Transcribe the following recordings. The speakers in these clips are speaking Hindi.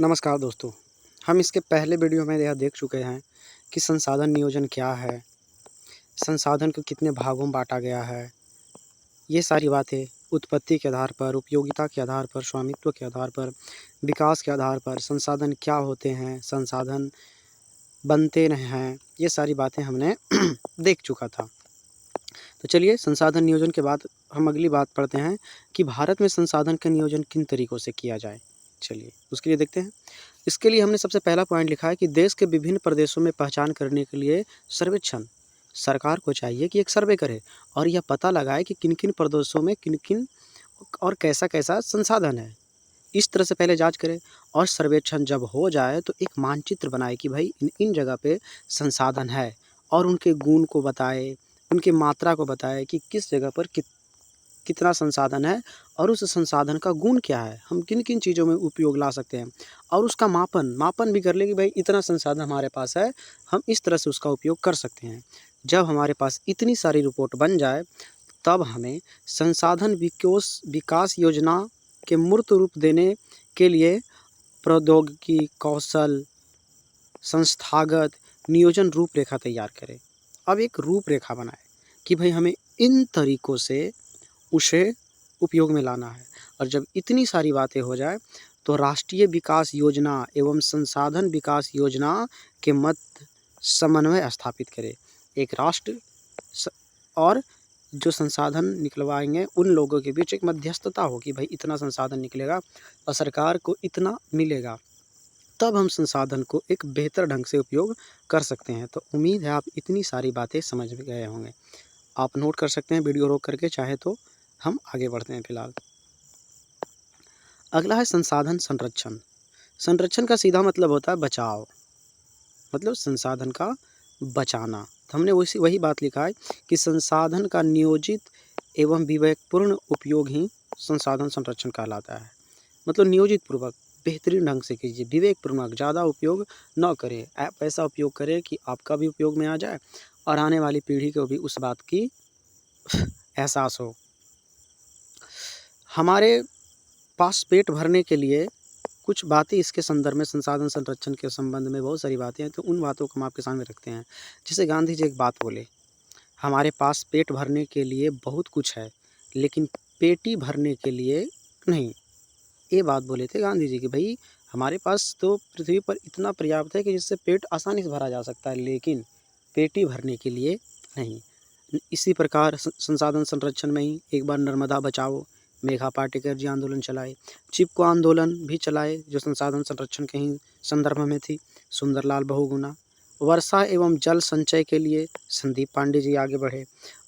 नमस्कार दोस्तों। हम इसके पहले वीडियो में यह देख चुके हैं कि संसाधन नियोजन क्या है, संसाधन को कितने भागों में बांटा गया है। ये सारी बातें उत्पत्ति के आधार पर, उपयोगिता के आधार पर, स्वामित्व के आधार पर, विकास के आधार पर संसाधन क्या होते हैं, संसाधन बनते नहीं हैं, ये सारी बातें हमने देख चुका था। तो चलिए संसाधन नियोजन के बाद हम अगली बात पढ़ते हैं कि भारत में संसाधन का नियोजन किन तरीक़ों से किया जाए। चलिए उसके लिए देखते हैं। इसके लिए हमने सबसे पहला पॉइंट लिखा है कि देश के विभिन्न प्रदेशों में पहचान करने के लिए सर्वेक्षण, सरकार को चाहिए कि एक सर्वे करे और यह पता लगाए कि किन-किन प्रदेशों में किन-किन और कैसा-कैसा संसाधन है। इस तरह से पहले जाँच करें और सर्वेक्षण जब हो जाए तो एक मानचित्र बनाए कि भाई इन जगह पे संसाधन है और उनके गुण को बताए, उनकी मात्रा को बताए कि किस जगह पर कितना संसाधन है और उस संसाधन का गुण क्या है, हम किन-किन चीज़ों में उपयोग ला सकते हैं और उसका मापन भी कर ले कि भाई इतना संसाधन हमारे पास है, हम इस तरह से उसका उपयोग कर सकते हैं। जब हमारे पास इतनी सारी रिपोर्ट बन जाए, तब हमें संसाधन विकास योजना के मूर्त रूप देने के लिए प्रौद्योगिकी, कौशल, संस्थागत नियोजन रूपरेखा तैयार करें। अब एक रूपरेखा बनाएँ कि भाई हमें इन तरीकों से उसे उपयोग में लाना है और जब इतनी सारी बातें हो जाए तो राष्ट्रीय विकास योजना एवं संसाधन विकास योजना के मध्य समन्वय स्थापित करें। एक राष्ट्र और जो संसाधन निकलवाएंगे उन लोगों के बीच एक मध्यस्थता हो कि भाई इतना संसाधन निकलेगा और सरकार को इतना मिलेगा, तब हम संसाधन को एक बेहतर ढंग से उपयोग कर सकते हैं। तो उम्मीद है आप इतनी सारी बातें समझ गए होंगे। आप नोट कर सकते हैं वीडियो रोक करके, चाहे तो हम आगे बढ़ते हैं फिलहाल। अगला है संसाधन संरक्षण। संरक्षण का सीधा मतलब होता है बचाव, मतलब संसाधन का बचाना। तो हमने वही बात लिखा है कि संसाधन का नियोजित एवं विवेकपूर्ण उपयोग ही संसाधन संरक्षण कहलाता है। मतलब नियोजित पूर्वक बेहतरीन ढंग से कीजिए, विवेकपूर्वक, ज़्यादा उपयोग न करें। आप ऐसा उपयोग करें कि आपका भी उपयोग में आ जाए और आने वाली पीढ़ी को भी उस बात की एहसास हो। हमारे पास पेट भरने के लिए कुछ बातें इसके संदर्भ में, संसाधन संरक्षण के संबंध में बहुत सारी बातें हैं, तो उन बातों को हम आपके सामने रखते हैं। जैसे गांधी जी एक बात बोले, हमारे पास पेट भरने के लिए बहुत कुछ है लेकिन पेटी भरने के लिए नहीं। ये बात बोले थे गांधी जी कि भाई हमारे पास तो पृथ्वी पर इतना पर्याप्त है कि जिससे पेट आसानी से भरा जा सकता है, लेकिन पेटी भरने के लिए नहीं। इसी प्रकार संसाधन संरक्षण में ही एक बार नर्मदा बचाओ, मेघा पाटेकर जी आंदोलन चलाए, चिपको आंदोलन भी चलाए जो संसाधन संरक्षण के ही संदर्भ में थी, सुंदरलाल बहुगुणा। वर्षा एवं जल संचय के लिए संदीप पांडे जी आगे बढ़े।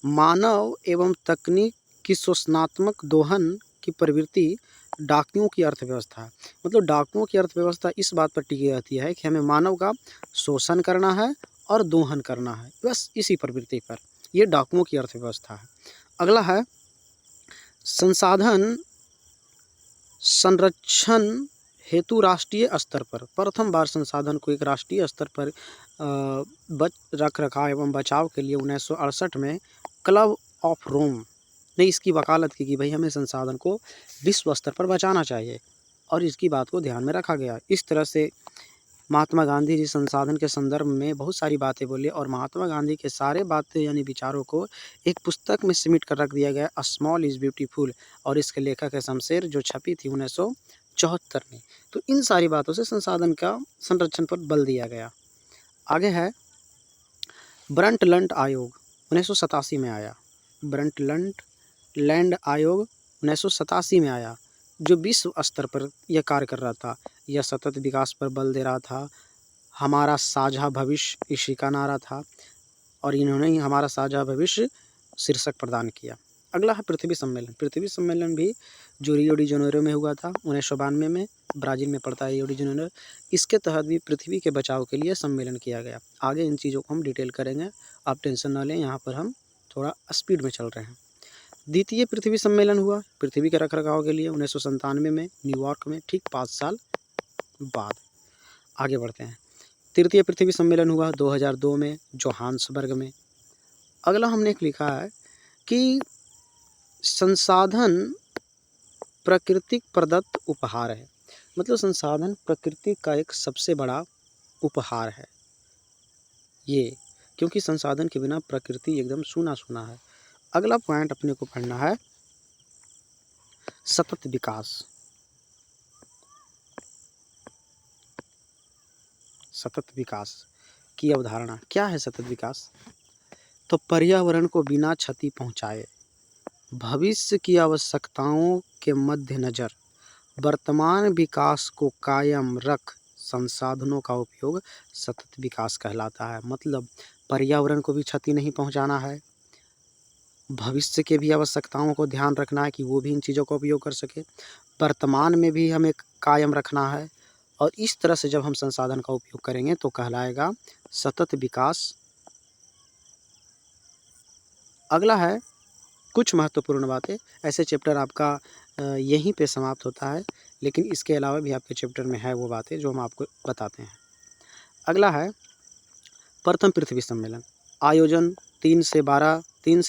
मानव एवं तकनीक की शोषणात्मक दोहन की प्रवृत्ति डाकुओं की अर्थव्यवस्था, मतलब डाकुओं की अर्थव्यवस्था इस बात पर टिकी रहती है कि हमें मानव का शोषण करना है और दोहन करना है, बस इसी प्रवृत्ति पर। ये डाकुओं की अर्थव्यवस्था है। अगला है संसाधन संरक्षण हेतु राष्ट्रीय स्तर पर प्रथम बार संसाधन को एक राष्ट्रीय स्तर पर रख रखाव एवं बचाव के लिए 1968 में क्लब ऑफ रोम ने इसकी वकालत की कि भाई हमें संसाधन को विश्व स्तर पर बचाना चाहिए और इसकी बात को ध्यान में रखा गया। इस तरह से महात्मा गांधी जी संसाधन के संदर्भ में बहुत सारी बातें बोले और महात्मा गांधी के सारे बातें यानी विचारों को एक पुस्तक में सिमट कर रख दिया गया, अ स्मॉल इज़ ब्यूटीफुल, और इसके लेखक है शमशेर, जो छपी थी 1974 में। तो इन सारी बातों से संसाधन का संरक्षण पर बल दिया गया। आगे है ब्रंटलैंड आयोग 1987 में आया। ब्रंटलैंड आयोग 1987 में आया जो विश्व स्तर पर यह कार्य कर रहा था। यह सतत विकास पर बल दे रहा था। हमारा साझा भविष्य इसी का नारा था और इन्होंने ही हमारा साझा भविष्य शीर्षक प्रदान किया। अगला है पृथ्वी सम्मेलन। पृथ्वी सम्मेलन भी जो रियो डी जनेरो में हुआ था 1992 में, ब्राज़ील में पड़ता है रियो डी जनेरो। इसके तहत भी पृथ्वी के बचाव के लिए सम्मेलन किया गया। आगे इन चीज़ों को हम डिटेल करेंगे, आप टेंशन ना लें, यहाँ पर हम थोड़ा स्पीड में चल रहे हैं। द्वितीय पृथ्वी सम्मेलन हुआ पृथ्वी के रखरखाव के लिए 1997 में न्यूयॉर्क में, ठीक 5 साल बाद। आगे बढ़ते हैं। तृतीय पृथ्वी सम्मेलन हुआ 2002 में जोहान्सबर्ग में। अगला हमने एक लिखा है कि संसाधन प्राकृतिक प्रदत्त उपहार है। मतलब संसाधन प्रकृति का एक सबसे बड़ा उपहार है ये, क्योंकि संसाधन के बिना प्रकृति एकदम सूना सूना है। अगला पॉइंट अपने को पढ़ना है सतत विकास। सतत विकास की अवधारणा क्या है? सतत विकास तो पर्यावरण को बिना क्षति पहुंचाए, भविष्य की आवश्यकताओं के मद्देनजर वर्तमान विकास को कायम रख संसाधनों का उपयोग सतत विकास कहलाता है। मतलब पर्यावरण को भी क्षति नहीं पहुंचाना है, भविष्य के भी आवश्यकताओं को ध्यान रखना है कि वो भी इन चीज़ों का उपयोग कर सके, वर्तमान में भी हमें कायम रखना है, और इस तरह से जब हम संसाधन का उपयोग करेंगे तो कहलाएगा सतत विकास। अगला है कुछ महत्वपूर्ण बातें। ऐसे चैप्टर आपका यहीं पे समाप्त होता है, लेकिन इसके अलावा भी आपके चैप्टर में है वो बातें जो हम आपको बताते हैं। अगला है प्रथम पृथ्वी सम्मेलन। आयोजन 3 से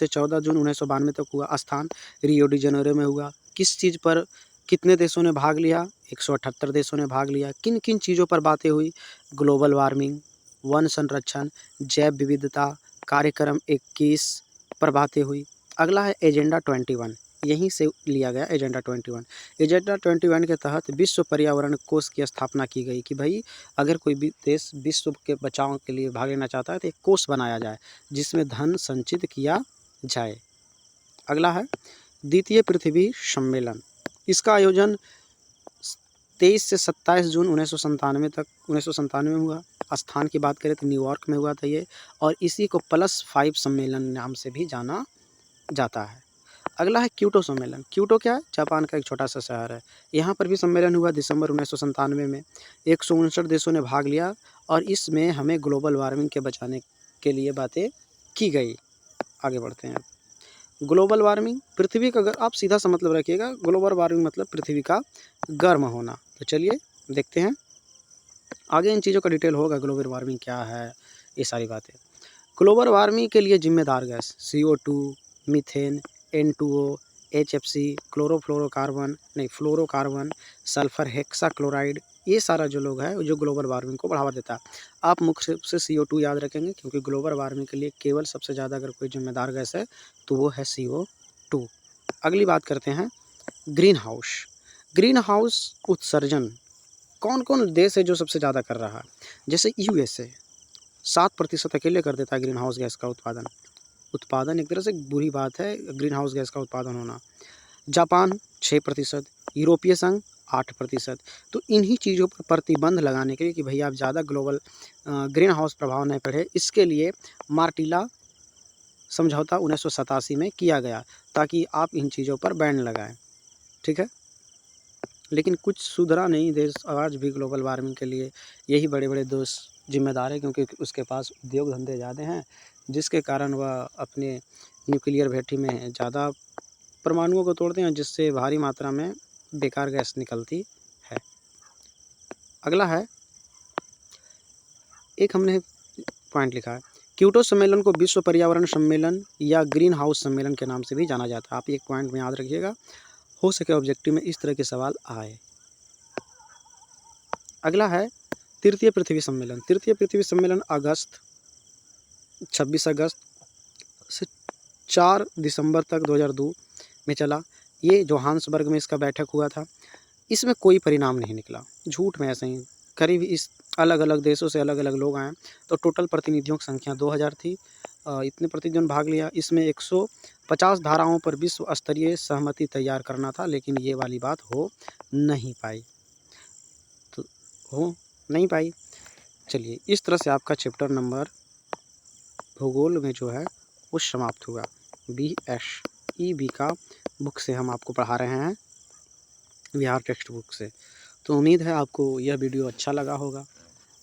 14 जून 1992 तक हुआ। स्थान रियो डी जेनेरो में हुआ। किस चीज़ पर कितने देशों ने भाग लिया? 178 देशों ने भाग लिया। किन किन चीज़ों पर बातें हुई? ग्लोबल वार्मिंग, वन संरक्षण, जैव विविधता, कार्यक्रम 21 पर बातें हुई। अगला है एजेंडा 21, यहीं से लिया गया एजेंडा 21। एजेंडा 21 के तहत विश्व पर्यावरण कोष की स्थापना की गई कि भाई अगर कोई भी देश विश्व के बचाव के लिए भाग लेना चाहता है तो एक कोष बनाया जाए जिसमें धन संचित किया जाए। अगला है द्वितीय पृथ्वी सम्मेलन। इसका आयोजन 23 से 27 जून 1997 में हुआ। स्थान की बात करें तो न्यूयॉर्क में हुआ था ये, और इसी को +5 सम्मेलन नाम से भी जाना जाता है। अगला है क्योटो सम्मेलन। क्योटो क्या है? जापान का एक छोटा सा शहर है। यहाँ पर भी सम्मेलन हुआ दिसंबर 1997 में। 159 देशों ने भाग लिया और इसमें हमें ग्लोबल वार्मिंग के बचाने के लिए बातें की गई। आगे बढ़ते हैं। ग्लोबल वार्मिंग पृथ्वी का आप सीधा सा मतलब रखिएगा, ग्लोबल वार्मिंग मतलब पृथ्वी का गर्म होना। तो चलिए देखते हैं आगे इन चीज़ों का डिटेल होगा। ग्लोबल वार्मिंग क्या है, ये सारी बातें। ग्लोबल वार्मिंग के लिए जिम्मेदार gas CO2, methane, N2O, HFC, fluorocarbon, sulphur hexachloride, ये सारा जो लोग है जो ग्लोबल वार्मिंग को बढ़ावा देता है। आप मुख्य रूप से CO2 याद रखेंगे, क्योंकि ग्लोबल वार्मिंग के लिए केवल सबसे ज़्यादा अगर कोई जिम्मेदार गैस है तो वो है CO2। अगली बात करते हैं ग्रीन हाउस। ग्रीन हाउस उत्सर्जन कौन कौन देश है जो सबसे ज़्यादा कर रहा है? जैसे USA 7% अकेले कर देता है ग्रीन हाउस गैस का उत्पादन एक तरह से बुरी बात है ग्रीन हाउस गैस का उत्पादन होना। जापान 6%, यूरोपीय संघ 8%। तो इन्हीं चीज़ों पर प्रतिबंध लगाने के लिए कि भैया आप ज़्यादा ग्लोबल ग्रीन हाउस प्रभाव नहीं पड़े, इसके लिए मार्टिला समझौता 1987 में किया गया ताकि आप इन चीज़ों पर बैन लगाएं। ठीक है, लेकिन कुछ सुधरा नहीं देश, आज भी ग्लोबल वार्मिंग के लिए यही बड़े बड़े देश जिम्मेदार है, क्योंकि उसके पास उद्योग धंधे ज़्यादा हैं, जिसके कारण वह अपने न्यूक्लियर भट्टी में ज़्यादा परमाणुओं को तोड़ते हैं, जिससे भारी मात्रा में बेकार गैस निकलती है। अगला है एक हमने पॉइंट लिखा है क्योटो सम्मेलन को विश्व पर्यावरण सम्मेलन या ग्रीन हाउस सम्मेलन के नाम से भी जाना जाता है। आप एक पॉइंट में याद रखिएगा, हो सके ऑब्जेक्टिव में इस तरह के सवाल आए। अगला है तृतीय पृथ्वी सम्मेलन। तृतीय पृथ्वी सम्मेलन 26 अगस्त से 4 दिसंबर तक 2002 में चला। ये जोहान्सबर्ग में इसका बैठक हुआ था। इसमें कोई परिणाम नहीं निकला, झूठ में ऐसे ही करीब इस अलग अलग देशों से अलग अलग लोग आए, तो टोटल प्रतिनिधियों की संख्या 2000 थी। इतने प्रतिनिधियों ने भाग लिया। इसमें 150 धाराओं पर विश्व स्तरीय सहमति तैयार करना था, लेकिन ये वाली बात हो नहीं पाई। चलिए इस तरह से आपका चैप्टर नंबर भूगोल में जो है वो समाप्त हुआ। BSEB का बुक से हम आपको पढ़ा रहे हैं, बिहार टेक्स्ट बुक से। तो उम्मीद है आपको यह वीडियो अच्छा लगा होगा।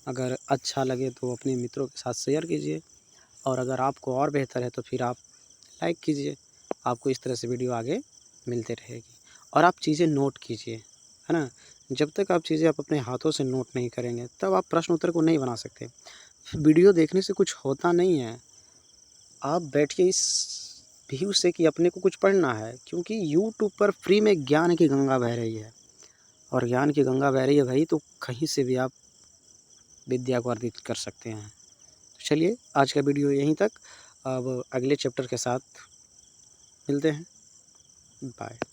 अगर अच्छा लगे तो अपने मित्रों के साथ शेयर कीजिए, और अगर आपको और बेहतर है तो फिर आप लाइक कीजिए। आपको इस तरह से वीडियो आगे मिलते रहेगी। और आप चीज़ें नोट कीजिए, है ना। जब तक आप चीज़ें अपने हाथों से नोट नहीं करेंगे तब आप प्रश्न उत्तर को नहीं बना सकते। वीडियो देखने से कुछ होता नहीं है। आप बैठिए इस व्यू से कि अपने को कुछ पढ़ना है, क्योंकि यूट्यूब पर फ्री में ज्ञान की गंगा बह रही है। और ज्ञान की गंगा बह रही है भाई, तो कहीं से भी आप विद्या को अर्जित कर सकते हैं। तो चलिए आज का वीडियो यहीं तक, अब अगले चैप्टर के साथ मिलते हैं। बाय।